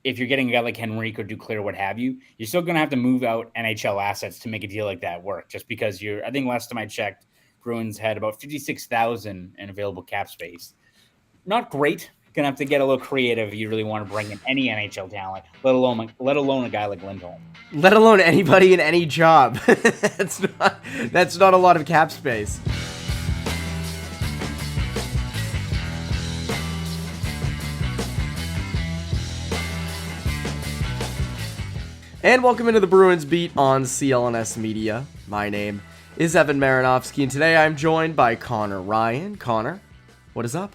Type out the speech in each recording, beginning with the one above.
if you're getting a guy like Henrique or Duclair, what have you, you're still going to have to move out NHL assets to make a deal like that work. Just because I think last time I checked, Bruins had about 56,000 in available cap space. Not great. Gonna have to get a little creative if you really want to bring in any NHL talent, let alone a guy like Lindholm. Let alone anybody in any job. That's not a lot of cap space. And welcome into the Bruins Beat on CLNS Media. My name is Evan Marinofsky, and today I'm joined by Conor Ryan. Conor, what is up?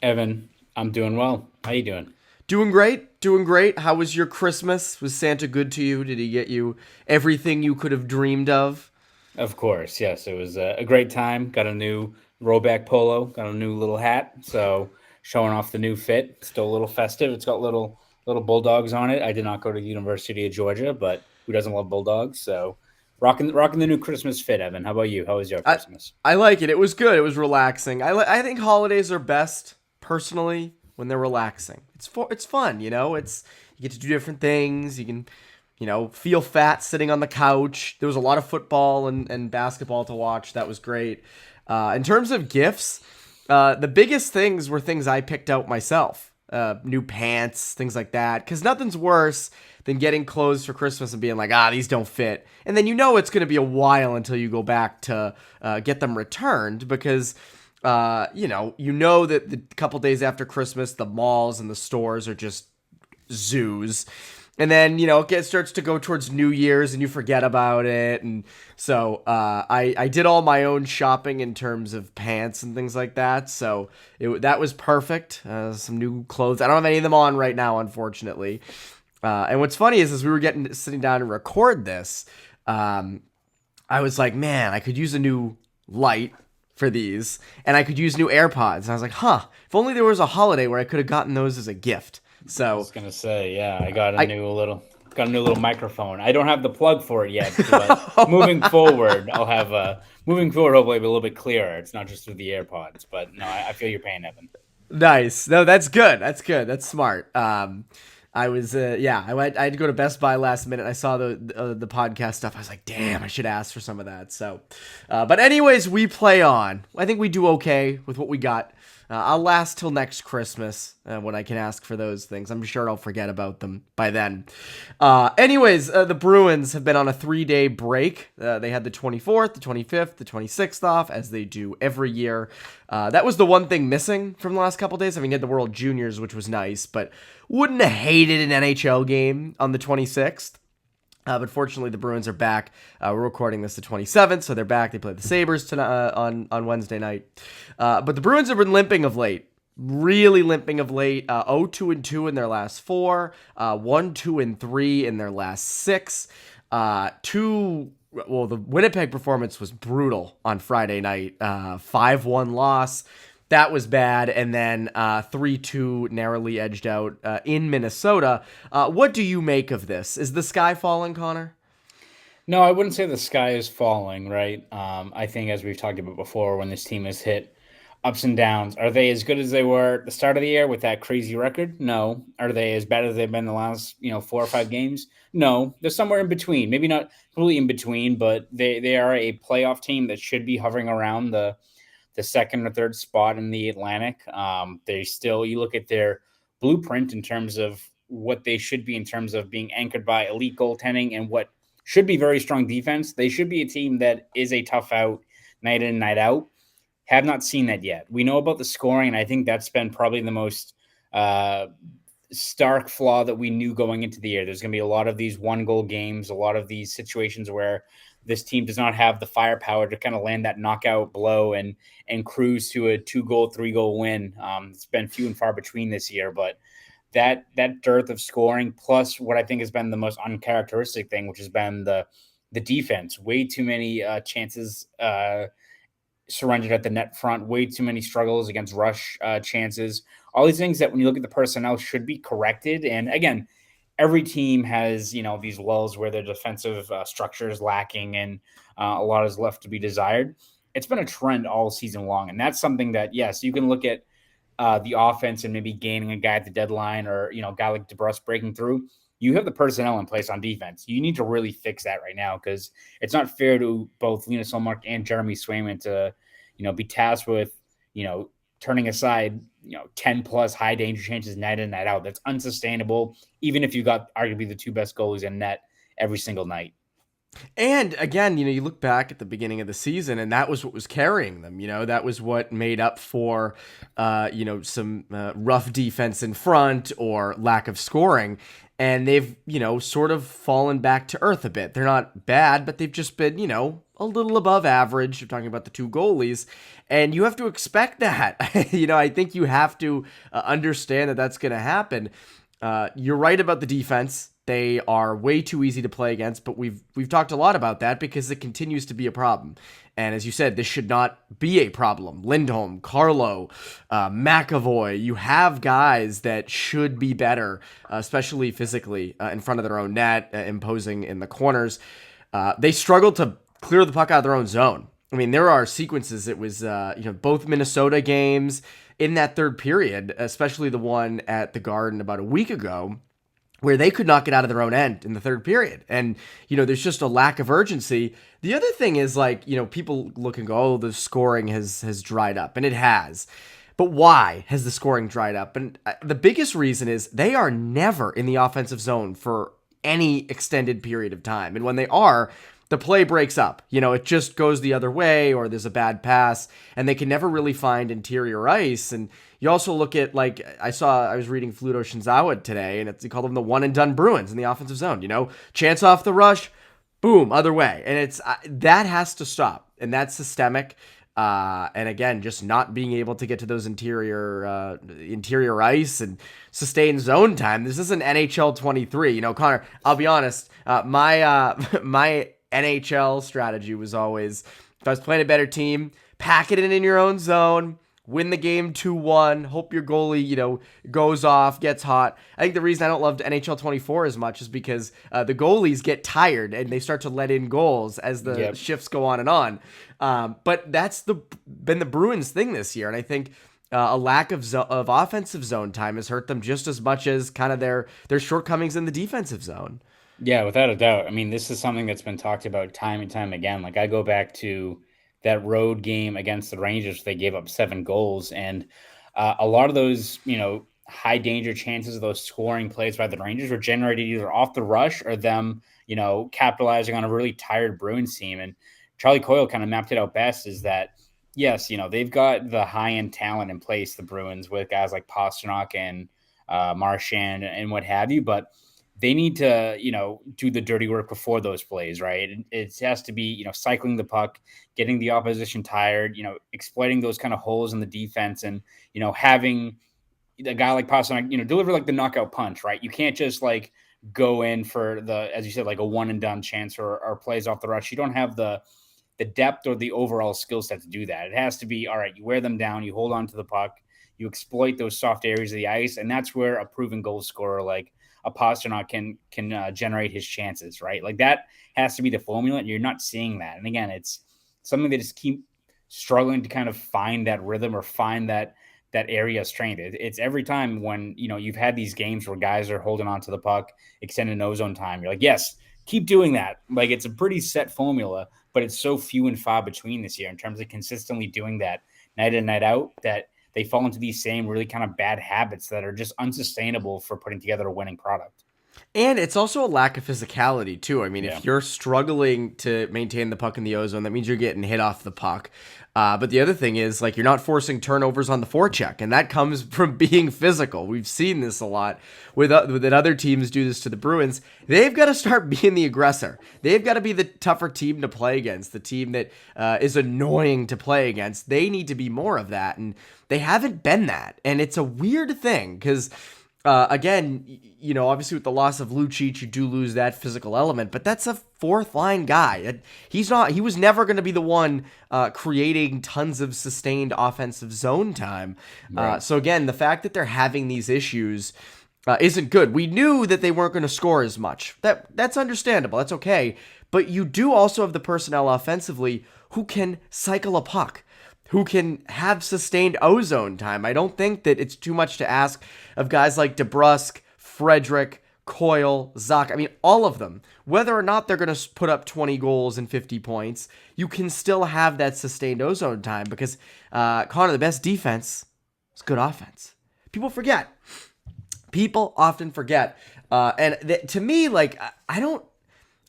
Evan, I'm doing well. How you doing? Doing great, doing great. How was your Christmas? Was Santa good to you? Did he get you everything you could have dreamed of? Of course, yes. It was a great time. Got a new rollback polo. Got a new little hat. So showing off the new fit. Still a little festive. It's got little bulldogs on it. I did not go to the University of Georgia, but who doesn't love bulldogs? So rocking the new Christmas fit. Evan, how about you? How was your I Christmas? I like it. It was good. It was relaxing. I think holidays are best personally when they're relaxing. It's fun, you know. It's you get to do different things. You can, feel fat sitting on the couch. There was a lot of football and basketball to watch. That was great. In terms of gifts, the biggest things were things I picked out myself. New pants, things like that. Because nothing's worse than getting clothes for Christmas and being like, these don't fit. And then it's going to be a while until you go back to get them returned because, that the couple days after Christmas, the malls and the stores are just zoos. And then, it starts to go towards New Year's and you forget about it. And so I did all my own shopping in terms of pants and things like that. So that was perfect. Some new clothes. I don't have any of them on right now, unfortunately. And what's funny is as we were sitting down to record this, I was like, man, I could use a new light for these. And I could use new AirPods. And I was like, if only there was a holiday where I could have gotten those as a gift. I So was gonna say, yeah, I got a I new little microphone. I don't have the plug for it yet, but moving forward, moving forward. Hopefully, it'll be a little bit clearer. It's not just through the AirPods, but no, I feel your pain, Evan. Nice. No, that's good. That's good. That's smart. I was, I had to go to Best Buy last minute. I saw the podcast stuff. I was like, damn, I should ask for some of that. So, but anyways, we play on. I think we do okay with what we got. I'll last till next Christmas when I can ask for those things. I'm sure I'll forget about them by then. Anyways, the Bruins have been on a 3-day break. They had the 24th, the 25th, the 26th off, as they do every year. That was the one thing missing from the last couple days. I mean, you had the World Juniors, which was nice, but wouldn't have hated an NHL game on the 26th. But fortunately, the Bruins are back. We're recording this the 27th, so they're back. They play the Sabres tonight, on Wednesday night. But the Bruins have been limping of late. Really limping of late. 0-2-2 in their last 4. 1-2-3 in their last 6. The Winnipeg performance was brutal on Friday night. 5-1 loss. That was bad, and then 3-2 narrowly edged out in Minnesota. What do you make of this? Is the sky falling, Connor? No, I wouldn't say the sky is falling, right? I think, as we've talked about before, when this team has hit ups and downs, are they as good as they were at the start of the year with that crazy record? No. Are they as bad as they've been the last 4 or 5 games? No. They're somewhere in between. Maybe not completely in between, but they are a playoff team that should be hovering around the second or third spot in the Atlantic. You look at their blueprint in terms of what they should be in terms of being anchored by elite goaltending and what should be very strong defense. They should be a team that is a tough out night in, night out. Have not seen that yet. We know about the scoring, and I think that's been probably the most stark flaw that we knew going into the year. There's going to be a lot of these 1-goal games, a lot of these situations where this team does not have the firepower to kind of land that knockout blow and cruise to a 2-goal, 3-goal win. It's been few and far between this year, but that dearth of scoring, plus what I think has been the most uncharacteristic thing, which has been the defense. Way too many chances surrendered at the net front, way too many struggles against rush chances. All these things that when you look at the personnel should be corrected. And again, every team has, these lulls where their defensive structure is lacking and a lot is left to be desired. It's been a trend all season long. And that's something that, yes, you can look at the offense and maybe gaining a guy at the deadline, or a guy like DeBrusque breaking through. You have the personnel in place on defense. You need to really fix that right now, because it's not fair to both Linus Olmark and Jeremy Swayman to, be tasked with, turning aside, 10 plus high danger chances night in, night out. That's unsustainable, even if you got arguably the two best goalies in net every single night. And again, you look back at the beginning of the season, and that was what was carrying them. That was what made up for, some rough defense in front or lack of scoring. And they've, sort of fallen back to earth a bit. They're not bad, but they've just been, a little above average. You're talking about the two goalies, and you have to expect that. I think you have to understand that that's going to happen. You're right about the defense. They are way too easy to play against, but we've talked a lot about that because it continues to be a problem. And as you said, this should not be a problem. Lindholm, Carlo, McAvoy, you have guys that should be better, especially physically in front of their own net, imposing in the corners. They struggled to clear the puck out of their own zone. I mean, there are sequences. It was, both Minnesota games in that third period, especially the one at the Garden about a week ago, where they could not get out of their own end in the third period. And, there's just a lack of urgency. The other thing is, people look and go, oh, the scoring has dried up. And it has. But why has the scoring dried up? And the biggest reason is they are never in the offensive zone for any extended period of time. And when they are, the play breaks up. It just goes the other way, or there's a bad pass, and they can never really find interior ice. And you also look at, I was reading Fluto Shinzawa today, and he called them the one and done Bruins in the offensive zone. Chance off the rush, boom, other way. And it's that has to stop, and that's systemic. And again, just not being able to get to those interior ice and sustain zone time. This isn't NHL 23. Connor, I'll be honest, my NHL strategy was always, if I was playing a better team, pack it in your own zone, win the game 2-1, hope your goalie, goes off, gets hot. I think the reason I don't love NHL 24 as much is because the goalies get tired and they start to let in goals as the shifts go on and on. But that's been the Bruins thing this year, and I think a lack of offensive zone time has hurt them just as much as kind of their shortcomings in the defensive zone. Yeah, without a doubt. I mean, this is something that's been talked about time and time again. Like, I go back to that road game against the Rangers. They gave up 7 goals, and a lot of those, high danger chances of those scoring plays by the Rangers were generated either off the rush or them, capitalizing on a really tired Bruins team. And Charlie Coyle kind of mapped it out best, is that, yes, they've got the high-end talent in place, the Bruins, with guys like Pastrnak and Marchand and what have you, but they need to, do the dirty work before those plays, right? It has to be, cycling the puck, getting the opposition tired, exploiting those kind of holes in the defense, and, having a guy like Pastrnak, deliver like the knockout punch, right? You can't just go in for as you said, like a one and done chance or plays off the rush. You don't have the depth or the overall skill set to do that. It has to be, all right, you wear them down, you hold on to the puck, you exploit those soft areas of the ice, and that's where a proven goal scorer like a Pastrnak can generate his chances, right? Like, that has to be the formula, and you're not seeing that. And again, it's something that just keep struggling to kind of find that rhythm or find that area of strength. It's every time when, you've had these games where guys are holding on to the puck, extended no zone time. You're like, yes, keep doing that. Like, it's a pretty set formula, but it's so few and far between this year in terms of consistently doing that night in, night out, that they fall into these same really kind of bad habits that are just unsustainable for putting together a winning product. And it's also a lack of physicality, too. I mean, if you're struggling to maintain the puck in the ozone, that means you're getting hit off the puck. But the other thing is, you're not forcing turnovers on the forecheck, and that comes from being physical. We've seen this a lot with that other teams do this to the Bruins. They've got to start being the aggressor. They've got to be the tougher team to play against, the team that is annoying to play against. They need to be more of that, and they haven't been that. And it's a weird thing because again, obviously with the loss of Lucic, you do lose that physical element, but that's a fourth line guy. He was never going to be the one creating tons of sustained offensive zone time. Right. So again, the fact that they're having these issues isn't good. We knew that they weren't going to score as much. That's understandable. That's okay. But you do also have the personnel offensively who can cycle a puck, who can have sustained ozone time. I don't think that it's too much to ask of guys like DeBrusque, Frederick, Coyle, Zach. I mean, all of them. Whether or not they're going to put up 20 goals and 50 points, you can still have that sustained ozone time because, Connor, the best defense is good offense. People forget. People often forget. To me, like, I don't,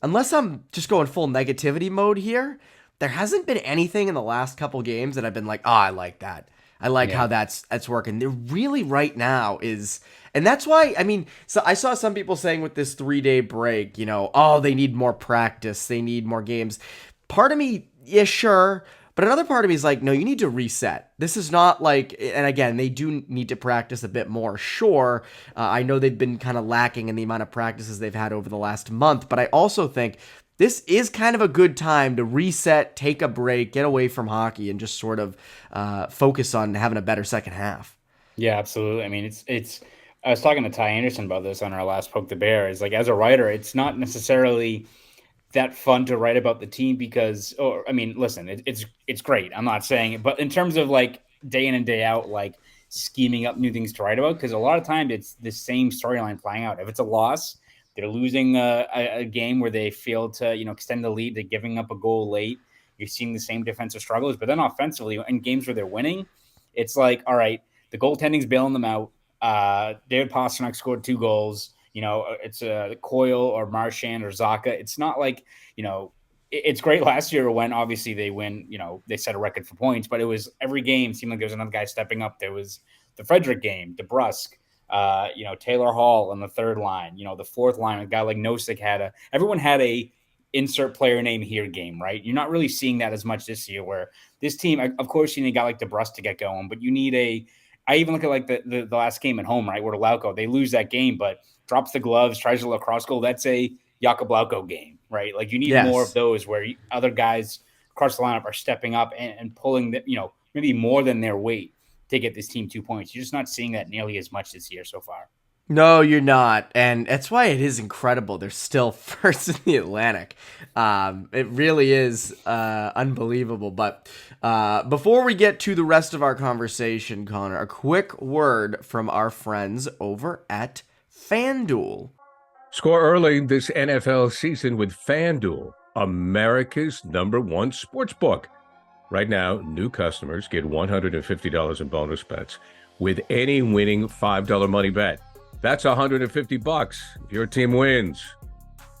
unless I'm just going full negativity mode here, there hasn't been anything in the last couple games that I've been like, oh, I like that. I like how that's working. There really right now is, and that's why, I mean, so I saw some people saying with this 3-day break, oh, they need more practice. They need more games. Part of me, yeah, sure. But another part of me is like, no, you need to reset. This is not like, and again, they do need to practice a bit more. Sure, I know they've been kind of lacking in the amount of practices they've had over the last month, but I also think this is kind of a good time to reset, take a break, get away from hockey, and just sort of focus on having a better second half. Yeah, absolutely. I mean, it's. I was talking to Ty Anderson about this on our last Poke the Bear. Is like, as a writer, it's not necessarily that fun to write about the team because, or I mean, listen, it's great. I'm not saying it, but in terms of like day in and day out, like scheming up new things to write about, because a lot of times it's the same storyline playing out. If it's a loss, they're losing a game where they failed to extend the lead, they're giving up a goal late. You're seeing the same defensive struggles, but then offensively in games where they're winning, it's like, all right, the goaltending's bailing them out. David Pastrnak scored 2 goals. It's Coyle or Marchand or Zaka. It's not like, it's great last year when obviously they win, they set a record for points, but it was every game seemed like there was another guy stepping up. There was the Frederick game, DeBrusque, Taylor Hall on the third line, the fourth line, a guy like Nosek everyone had a insert player name here game, right? You're not really seeing that as much this year where this team, of course, you need a guy like DeBrusque to get going, but you need I even look at like the last game at home, right? Where Lauco, they lose that game, but drops the gloves, tries a lacrosse goal. That's a Jakub Lauco game, right? Like you need more of those where other guys across the lineup are stepping up and pulling maybe more than their weight to get this team 2 points. You're just not seeing that nearly as much this year so far. No, you're not. And that's why it is incredible. They're still first in the Atlantic. It really is unbelievable. But before we get to the rest of our conversation, Connor, a quick word from our friends over at Fanduel. Score early this NFL season with Fanduel, America's #1 sportsbook. Right now, new customers get $150 in bonus bets with any winning $5 money bet. That's $150 if your team wins.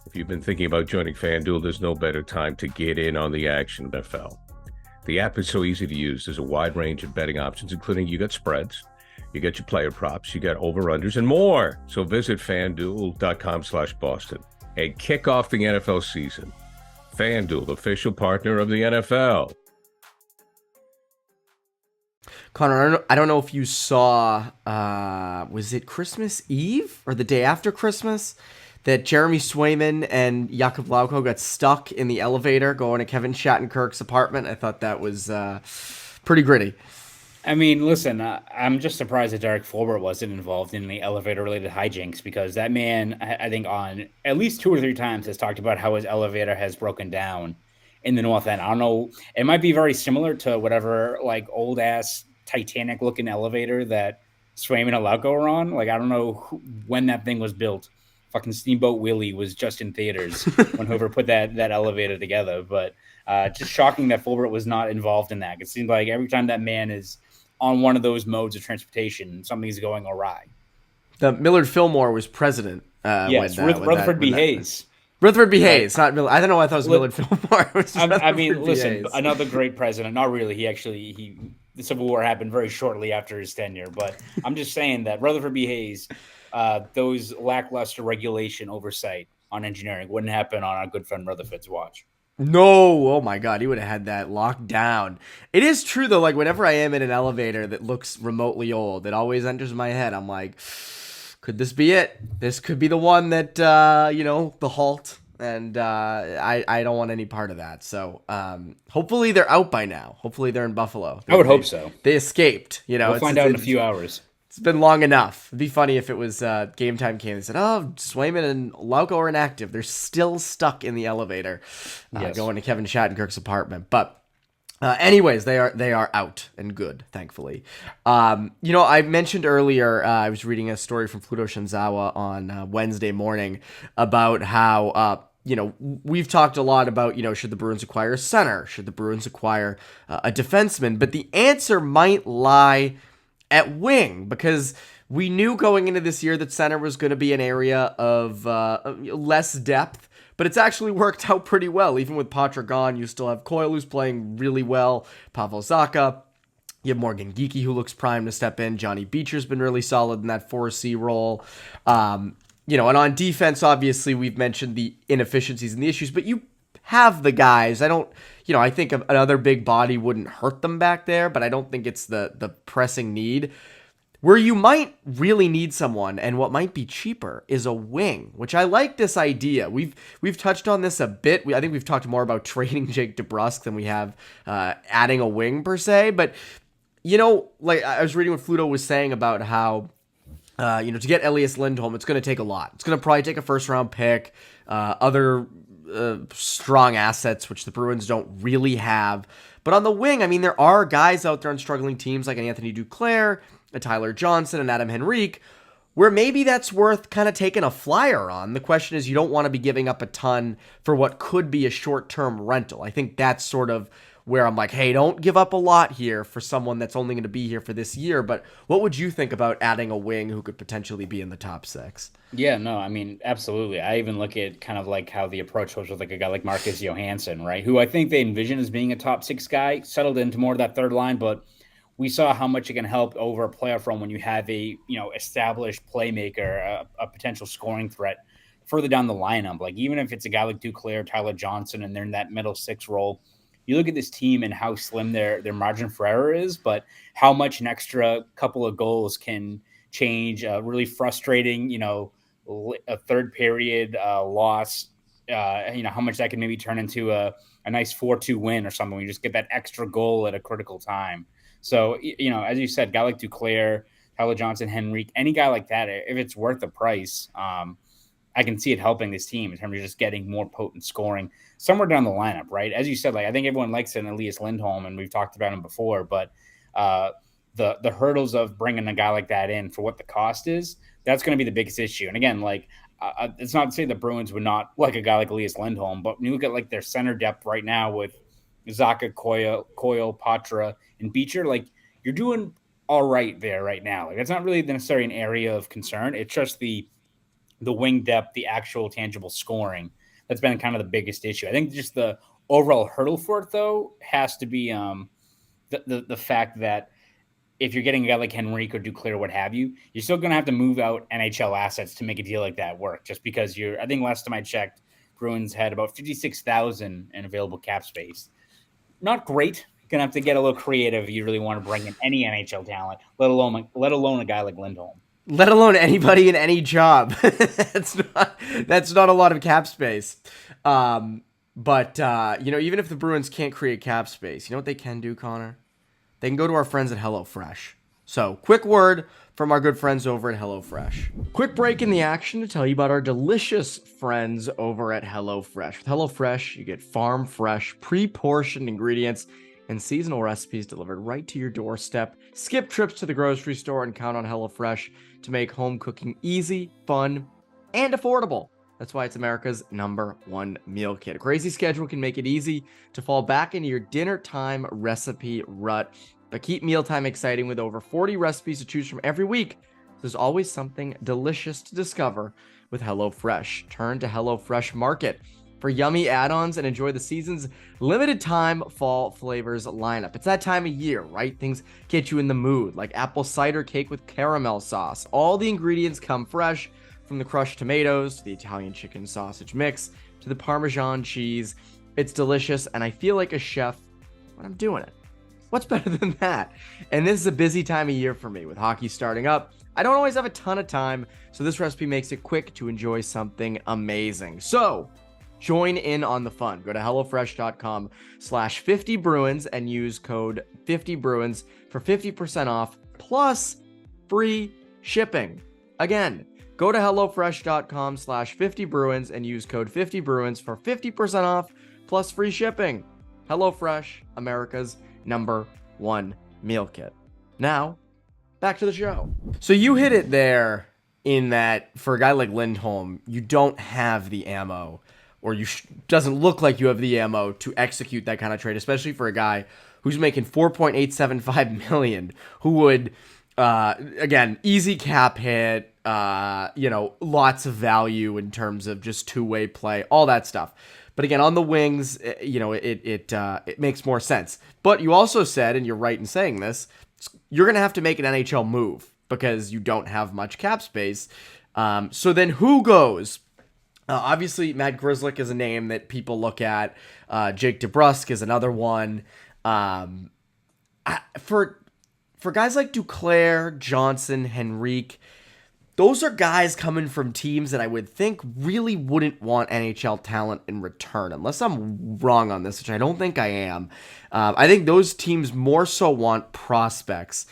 If you've been thinking about joining FanDuel, there's no better time to get in on the action, NFL. The app is so easy to use. There's a wide range of betting options, including you got spreads, you got your player props, you got over-unders, and more. So visit FanDuel.com/Boston and kick off the NFL season. FanDuel, official partner of the NFL. Connor, I don't know if you saw, was it Christmas Eve or the day after Christmas, that Jeremy Swayman and Jakub Lauko got stuck in the elevator going to Kevin Shattenkirk's apartment? I thought that was pretty gritty. I mean, listen, I'm just surprised that Derek Forbort wasn't involved in the elevator-related hijinks because that man, I think on at least 2 or 3 times has talked about how his elevator has broken down in the North End. I don't know. It might be very similar to whatever like old-ass Titanic looking elevator that Swayman and Lauko were on. Like, I don't know when that thing was built. Fucking Steamboat Willie was just in theaters when whoever put that elevator together. But just shocking that Fulbert was not involved in that. It seems like every time that man is on one of those modes of transportation, something's going awry. The Millard Fillmore was president. Yes, Rutherford B. Hayes. Rutherford B. Hayes, not Millard. I don't know why I thought it was Millard Fillmore. I mean, listen, another great president. Not really. The Civil War happened very shortly after his tenure, but I'm just saying that Rutherford B. Hayes, those lackluster regulation oversight on engineering wouldn't happen on our good friend Rutherford's watch. No, oh my God, he would have had that locked down. It is true though, like whenever I am in an elevator that looks remotely old, it always enters my head. I'm like, could this be it? This could be the one that, the halt. And I don't want any part of that. So hopefully they're out by now. Hopefully they're in Buffalo. I would hope so. They escaped. We'll find out in a few hours. It's been long enough. It'd be funny if it was game time came and said, oh, Swayman and Lauko are inactive. They're still stuck in the elevator going to Kevin Shattenkirk's apartment. But Anyways, they are out and good, thankfully. I mentioned earlier, I was reading a story from Fluto Shinzawa on Wednesday morning about how, we've talked a lot about, should the Bruins acquire a center? Should the Bruins acquire a defenseman? But the answer might lie at wing, because we knew going into this year that center was going to be an area of less depth. But it's actually worked out pretty well. Even with Patra gone, you still have Coyle, who's playing really well, Pavel Zacha. You have Morgan Geekie, who looks primed to step in. Johnny Beecher's been really solid in that 4C role. And on defense, obviously, we've mentioned the inefficiencies and the issues, but you have the guys. I think another big body wouldn't hurt them back there, but I don't think it's the pressing need. Where you might really need someone, and what might be cheaper, is a wing, which I like this idea. We've touched on this a bit. I think we've talked more about trading Jake DeBrusk than we have adding a wing per se. But, like I was reading what Fluto was saying about how, to get Elias Lindholm, it's going to take a lot. It's going to probably take a first-round pick, other strong assets, which the Bruins don't really have. But on the wing, there are guys out there on struggling teams like an Anthony Duclair, a Tyler Johnson, and Adam Henrique, where maybe that's worth kind of taking a flyer on. The question is, you don't want to be giving up a ton for what could be a short-term rental. I think that's sort of where I'm like, hey, don't give up a lot here for someone that's only going to be here for this year. But what would you think about adding a wing who could potentially be in the top 6? Yeah, no, absolutely. I even look at kind of like how the approach was with like a guy like Marcus Johansson, right? Who I think they envision as being a top 6 guy, settled into more of that third line, but we saw how much it can help over a playoff run when you have a established playmaker, a potential scoring threat further down the lineup. Like even if it's a guy like Duclair, Tyler Johnson, and they're in that middle 6 role, you look at this team and how slim their margin for error is, but how much an extra couple of goals can change a really frustrating, a third period loss. How much that can maybe turn into a nice 4-2 win or something. When you just get that extra goal at a critical time. So, as you said, guy like Duclair, Tyler Johnson, Henrique, any guy like that, if it's worth the price, I can see it helping this team in terms of just getting more potent scoring somewhere down the lineup, right? As you said, like I think everyone likes an Elias Lindholm, and we've talked about him before, but the hurdles of bringing a guy like that in for what the cost is, that's going to be the biggest issue. And again, like it's not to say the Bruins would not like a guy like Elias Lindholm, but when you look at like their center depth right now with Zacha, Coyle, Patra, and Beecher, like you're doing all right there right now. Like that's not really necessarily an area of concern. It's just the wing depth, the actual tangible scoring that's been kind of the biggest issue. I think just the overall hurdle for it though has to be the fact that if you're getting a guy like Henrique or Duclair or what have you, you're still going to have to move out NHL assets to make a deal like that work. Just because I think last time I checked, Bruins had about 56,000 in available cap space. Not great. Gonna have to get a little creative if you really want to bring in any NHL talent, let alone a guy like Lindholm. Let alone anybody in any job. That's not a lot of cap space. But even if the Bruins can't create cap space, you know what they can do, Connor? They can go to our friends at HelloFresh. So, quick word from our good friends over at HelloFresh. Quick break in the action to tell you about our delicious friends over at HelloFresh. With HelloFresh, you get farm-fresh, pre-portioned ingredients and seasonal recipes delivered right to your doorstep. Skip trips to the grocery store and count on HelloFresh to make home cooking easy, fun, and affordable. That's why it's America's #1 meal kit. A crazy schedule can make it easy to fall back into your dinner time recipe rut. But keep mealtime exciting with over 40 recipes to choose from every week. There's always something delicious to discover with HelloFresh. Turn to HelloFresh Market for yummy add-ons and enjoy the season's limited time fall flavors lineup. It's that time of year, right? Things get you in the mood, like apple cider cake with caramel sauce. All the ingredients come fresh, from the crushed tomatoes to the Italian chicken sausage mix to the Parmesan cheese. It's delicious, and I feel like a chef when I'm doing it. What's better than that? And this is a busy time of year for me with hockey starting up. I don't always have a ton of time, so this recipe makes it quick to enjoy something amazing. So join in on the fun. Go to HelloFresh.com/50Bruins and use code 50Bruins for 50% off plus free shipping. Again, go to HelloFresh.com/50Bruins and use code 50Bruins for 50% off plus free shipping. HelloFresh, America's #1 meal kit. Now, back to the show. So you hit it there in that for a guy like Lindholm, you don't have the ammo, or doesn't look like you have the ammo to execute that kind of trade, especially for a guy who's making $4.875 million, who would, again, easy cap hit, lots of value in terms of just two-way play, all that stuff. But again, on the wings, it makes more sense. But you also said, and you're right in saying this, you're going to have to make an NHL move because you don't have much cap space. So then who goes? Obviously, Matt Grzelcyk is a name that people look at. Jake DeBrusk is another one. For guys like Duclair, Johnson, Henrique, those are guys coming from teams that I would think really wouldn't want NHL talent in return, unless I'm wrong on this, which I don't think I am. I think those teams more so want prospects.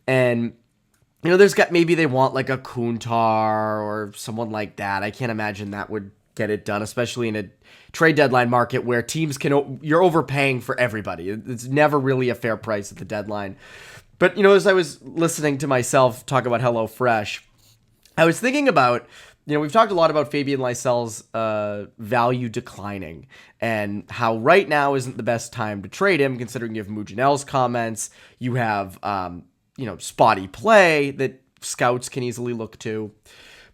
And, maybe they want like a Kuntar or someone like that. I can't imagine that would get it done, especially in a trade deadline market where teams you're overpaying for everybody. It's never really a fair price at the deadline. But, as I was listening to myself talk about HelloFresh, I was thinking about, we've talked a lot about Fabian Lysel's value declining and how right now isn't the best time to trade him, considering you have Mujanel's comments, you have, spotty play that scouts can easily look to.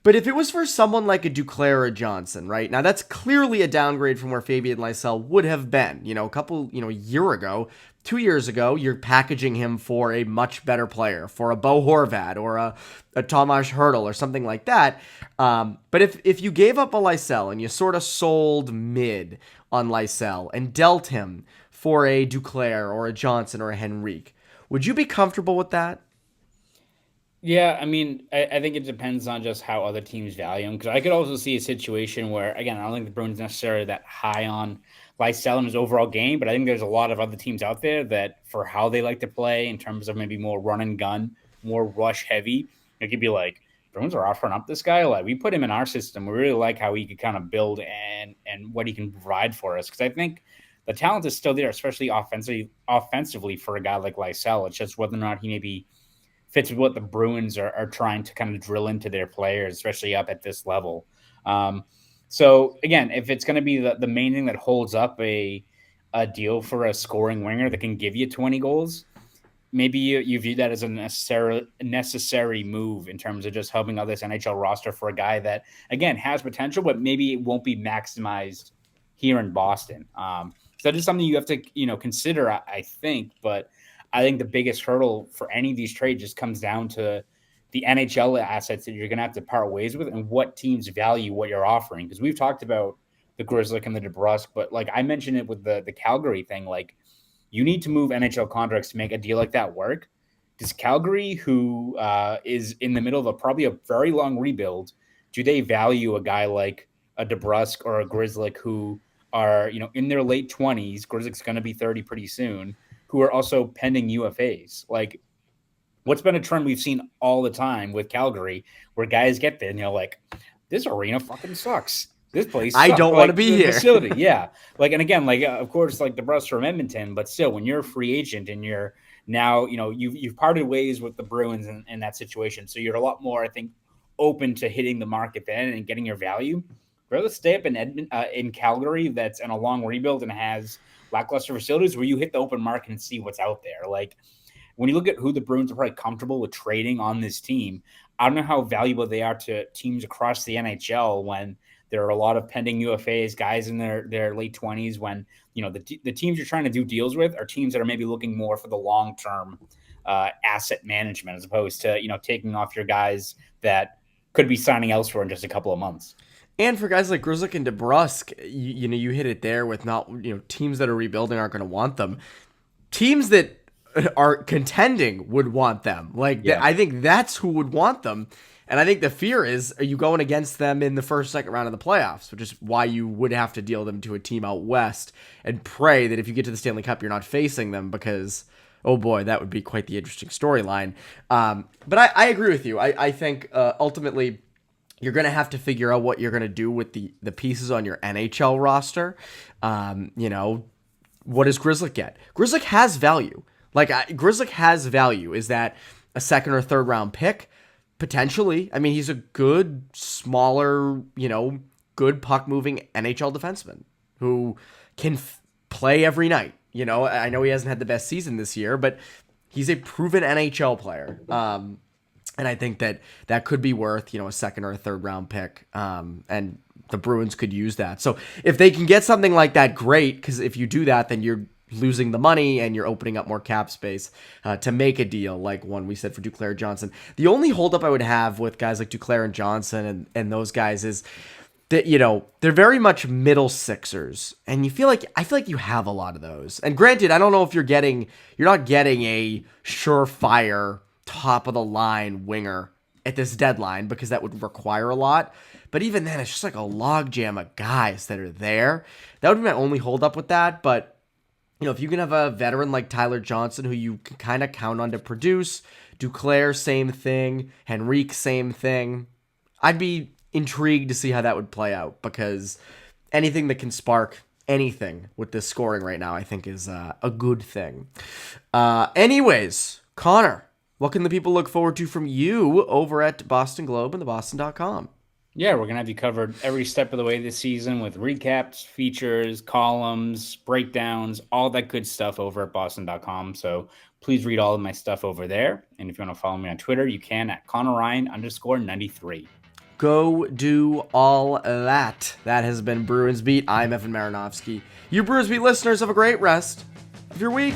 But if it was for someone like a Duclair or a Johnson, right? Now, that's clearly a downgrade from where Fabian Lysell would have been. A year ago, 2 years ago, you're packaging him for a much better player, for a Bo Horvat or a Tomas Hertl or something like that. But if you gave up a Lysell and you sort of sold mid on Lysell and dealt him for a Duclair or a Johnson or a Henrique, would you be comfortable with that? Yeah, I mean, I think it depends on just how other teams value him. Because I could also see a situation where, again, I don't think the Bruins necessarily that high on Lysell in his overall game, but I think there's a lot of other teams out there that, for how they like to play in terms of maybe more run and gun, more rush heavy, it could be like, Bruins are offering up this guy. Like, we put him in our system. We really like how he could kind of build and what he can provide for us. Because I think the talent is still there, especially offensively for a guy like Lysell. It's just whether or not he maybe fits with what the Bruins are trying to kind of drill into their players, especially up at this level. So again, if it's going to be the main thing that holds up a deal for a scoring winger that can give you 20 goals, maybe you view that as a necessary move in terms of just helping out this NHL roster for a guy that, again, has potential, but maybe it won't be maximized here in Boston. So that is something you have to, consider, I think, but I think the biggest hurdle for any of these trades just comes down to the NHL assets that you're going to have to part ways with and what teams value what you're offering. Because we've talked about the Grzelcyk and the DeBrusk, but like I mentioned it with the Calgary thing, like you need to move NHL contracts to make a deal like that work. Does Calgary, who is in the middle of probably a very long rebuild, do they value a guy like a DeBrusk or a Grzelcyk who are, in their late 20s? Grzelcyk's going to be 30 pretty soon, who are also pending UFAs. Like, what's been a trend we've seen all the time with Calgary, where guys get there and you're like, this arena fucking sucks. This place sucks. I don't want to be here. Facility, yeah. Like, and again, like, of course, like the Bruins from Edmonton, but still, when you're a free agent and you're now, you've parted ways with the Bruins in that situation, so you're a lot more, I think, open to hitting the market then and getting your value. Rather stay up in Calgary that's in a long rebuild and has lackluster facilities where you hit the open market and see what's out there. Like, when you look at who the Bruins are probably comfortable with trading on this team, I don't know how valuable they are to teams across the NHL when there are a lot of pending UFAs, guys in their late 20s, when, the teams you're trying to do deals with are teams that are maybe looking more for the long-term asset management as opposed to, taking off your guys that could be signing elsewhere in just a couple of months. And for guys like Grzelcyk and DeBrusk, you hit it there with not, teams that are rebuilding aren't going to want them. Teams that are contending would want them. I think that's who would want them. And I think the fear is, are you going against them in the second round of the playoffs, which is why you would have to deal them to a team out west and pray that if you get to the Stanley Cup, you're not facing them because, oh boy, that would be quite the interesting storyline. But I agree with you. I think ultimately, you're going to have to figure out what you're going to do with the pieces on your NHL roster. what does Grzelcyk get? Grzelcyk has value. Like, Grzelcyk has value. Is that a second or third round pick? Potentially. I mean, he's a good, smaller, good puck moving NHL defenseman who can play every night. I know he hasn't had the best season this year, but he's a proven NHL player. And I think that could be worth, a second or a third round pick. And the Bruins could use that. So if they can get something like that, great. Because if you do that, then you're losing the money and you're opening up more cap space to make a deal like one we said for Duclair Johnson. The only holdup I would have with guys like Duclair and Johnson and those guys is that, they're very much middle sixers. And I feel like you have a lot of those. And granted, I don't know if you're not getting a surefire top of the line winger at this deadline because that would require a lot. But even then, it's just like a logjam of guys that are there. That would be my only holdup with that. But, if you can have a veteran like Tyler Johnson who you can kind of count on to produce, Duclair, same thing, Henrique, same thing, I'd be intrigued to see how that would play out because anything that can spark anything with this scoring right now, I think is a good thing. Anyways, Connor, what can the people look forward to from you over at Boston Globe and theboston.com? Yeah, we're going to have you covered every step of the way this season with recaps, features, columns, breakdowns, all that good stuff over at boston.com. So please read all of my stuff over there. And if you want to follow me on Twitter, you can at Conor Ryan _93. Go do all that. That has been Bruins Beat. I'm Evan Marinofsky. You Bruins Beat listeners have a great rest of your week.